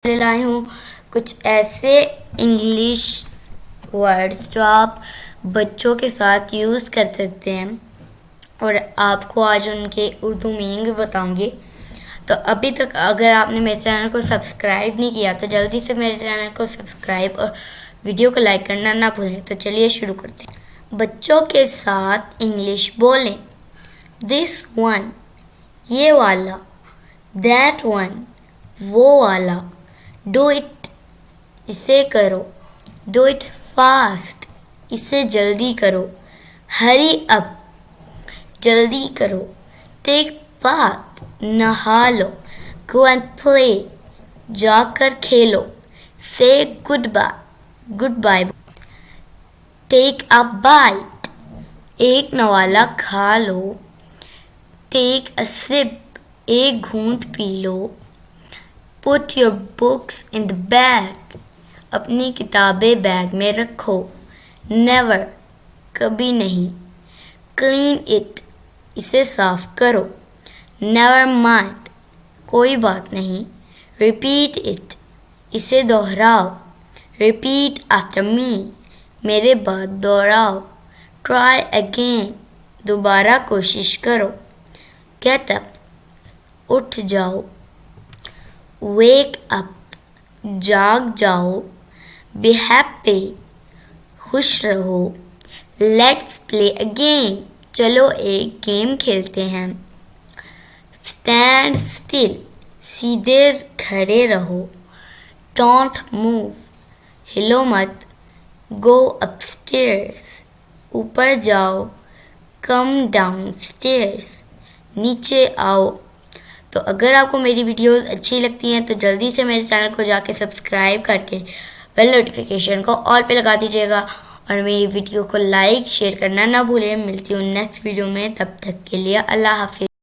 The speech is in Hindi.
लाई हूँ कुछ ऐसे इंग्लिश वर्ड्स जो आप बच्चों के साथ यूज़ कर सकते हैं और आपको आज उनके उर्दू मीनिंग भी बताऊंगी। तो अभी तक अगर आपने मेरे चैनल को सब्सक्राइब नहीं किया तो जल्दी से मेरे चैनल को सब्सक्राइब और वीडियो को लाइक करना ना भूलें। तो चलिए शुरू करते हैं। बच्चों के साथ इंग्लिश बोलें। दिस वन, ये वाला। दैट वन, वो वाला। डू इट, इसे करो। डू इट फास्ट, इसे जल्दी करो। हरी अप, जल्दी करो। टेक बाथ, नहा लो। गो एंड प्ले, जाकर खेलो। Say goodbye, goodbye. Take a bite, एक नवाला खा लो। टेक अ सिप, एक घूंट पी लो। Put your books in the bag, अपनी किताबें बैग में रखो। नेवर, कभी नहीं। क्लीन इट, इसे साफ करो। नेवर माइंड, कोई बात नहीं। रिपीट इट, इसे दोहराओ। रिपीट आफ्टर मी, मेरे बाद दोहराओ। ट्राई अगेन, दोबारा कोशिश करो। गेट अप, उठ जाओ। वेक अप, जाग जाओ। बी हैप्पी, खुश रहो। लेट्स प्ले अ गेम, चलो एक गेम खेलते हैं। स्टैंड स्टिल, सीधे खड़े रहो। डोंट मूव, हिलो मत। गो अपस्टेयर्स, ऊपर जाओ। कम डाउन स्टेयर्स, नीचे आओ। तो अगर आपको मेरी वीडियोस अच्छी लगती हैं तो जल्दी से मेरे चैनल को जाके सब्सक्राइब करके बेल नोटिफिकेशन को ऑल पे लगा दीजिएगा और मेरी वीडियो को लाइक शेयर करना ना भूलें। मिलती हूँ नेक्स्ट वीडियो में, तब तक के लिए अल्लाह हाफिज़।